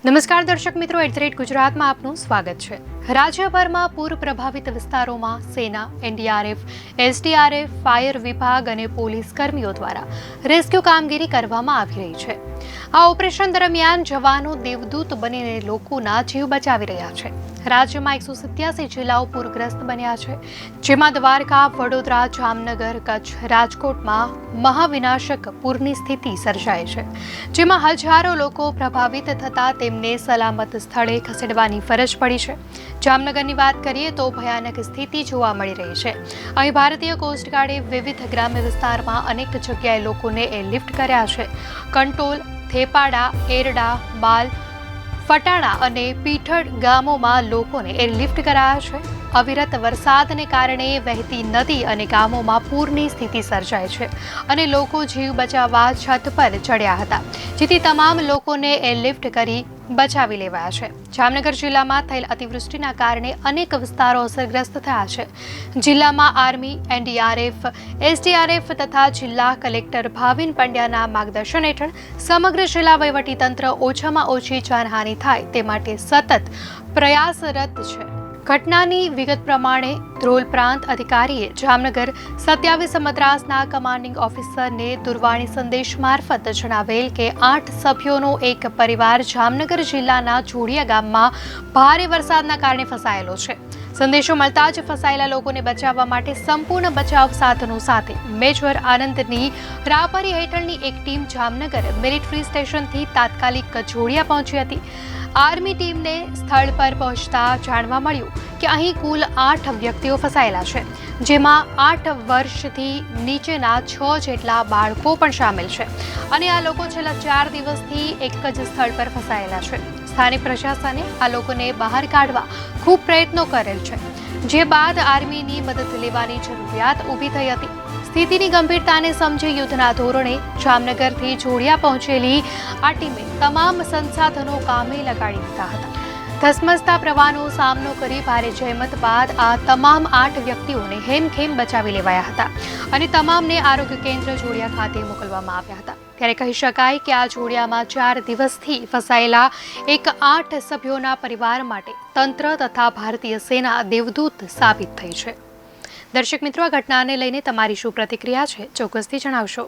નમસ્કાર દર્શક મિત્રો, ગુજરાતમાં આપનું સ્વાગત છે। રાજ્યભરમાં પૂર પ્રભાવિત વિસ્તારોમાં સેના, એનડીઆરએફ, એસડીઆરએફ, ફાયર વિભાગ અને પોલીસ કર્મીઓ દ્વારા રેસ્ક્યુ કામગીરી કરવામાં આવી રહી છે। આ ઓપરેશન દરમિયાન જવાનો દેવદૂત બનીને લોકોના જીવ બચાવી રહ્યા છે। રાજ્યમાં 187 જિલ્લાઓ પૂરગ્રસ્ત બન્યા છે, જેમાં દ્વારકા, વડોદરા, જામનગર, કચ્છ, રાજકોટમાં મહાવિનાશક પૂરની સ્થિતિ સર્જાઈ છે, જેમાં હજારો લોકો પ્રભાવિત થતા તેમને સલામત સ્થળે ખસેડવાની ફરજ પડી છે। જામનગરની વાત કરીએ તો ભયાનક સ્થિતિ જોવા મળી રહી છે। અહીં ભારતીય કોસ્ટગાર્ડે વિવિધ ગ્રામ્ય વિસ્તારમાં અનેક જગ્યાએ લોકોને એરલિફ્ટ કર્યા છે। કંટોલ, થેપાડા, એરડા, બાલ, ફટાણા અને પીઠળ ગામોમાં લોકોને એરલિફ્ટ કરાયા છે। અવિરત વરસાદને કારણે વહેતી નદી અને ગામોમાં પૂરની સ્થિતિ સર્જાય છે અને લોકો જીવ બચાવવા છત પર ચડ્યા હતા, જેથી તમામ લોકોને એરલિફ્ટ કરી બચાવી લેવાયા છે। જામનગર જિલ્લામાં થયેલ અતિવૃષ્ટિના કારણે અનેક વિસ્તારો અસરગ્રસ્ત થયા છે। જિલ્લામાં આર્મી, એનડીઆરએફ, એસડીઆરએફ તથા જિલ્લા કલેક્ટર ભાવિન પંડ્યાના માર્ગદર્શન હેઠળ સમગ્ર જિલ્લા વહીવટીતંત્ર ઓછામાં ઓછી જાનહાનિ થાય તે માટે સતત પ્રયાસરત છે। ઘટનાની વિગત પ્રમાણે ધ્રોલ પ્રાંત અધિકારીએ જામનગર 27 મદ્રાસના કમાન્ડિંગ ઓફિસરને દૂરવાણી સંદેશ મારફત જણાવેલ કે 8 સભ્યોનો એક પરિવાર જામનગર જિલ્લાના જોડિયા ગામમાં ભારે વરસાદના કારણે ફસાયેલો છે। સંદેશો મળતા જ ફસાયેલા લોકોને બચાવવા માટે સંપૂર્ણ બચાવ સાધનો સાથે મેજર આનંદની રાહબરી હેઠળની એક ટીમ જામનગર મિલિટરી સ્ટેશનથી તાત્કાલિક જોડિયા પહોંચી હતી। આર્મી ટીમને સ્થળ પર પહોંચતા જાણવા મળ્યું કે અહીં કુલ 8 વ્યક્તિઓ ફસાયેલા છે, જેમાં 8 વર્ષથી નીચેના 6 જેટલા બાળકો પણ સામેલ છે અને આ લોકો છેલ્લા 4 દિવસથી એક જ સ્થળ પર ફસાયેલા છે। સ્થાનિક પ્રશાસને આ લોકોને બહાર કાઢવા ખૂબ પ્રયત્નો કરેલ છે, જે બાદ આર્મીની મદદ લેવાની જરૂરિયાત ઊભી થઈ હતી। સ્થિતિની ગંભીરતાને સમજી યુદ્ધના ધોરણે જામનગરથી જોડિયા પહોંચેલી આ ટીમે તમામ સંસાધનો કામે લગાડી દીધા હતા। ધસમસતા પ્રવાહનો સામનો કરી ભારે જહેમત બાદ આ તમામ 8 વ્યક્તિઓને હેમખેમ બચાવી લેવાયા હતા અને તમામને આરોગ્ય કેન્દ્ર જોડિયા ખાતે મોકલવામાં આવ્યા હતા। ત્યારે કહી શકાય કે આ જોડિયામાં 4 દિવસથી ફસાયેલા એક 8 સભ્યોના પરિવાર માટે તંત્ર તથા ભારતીય સેના દેવદૂત સાબિત થઈ છે। દર્શક મિત્રો, આ ઘટનાને લઈને તમારી શું પ્રતિક્રિયા છે, ચોક્કસથી જણાવશો।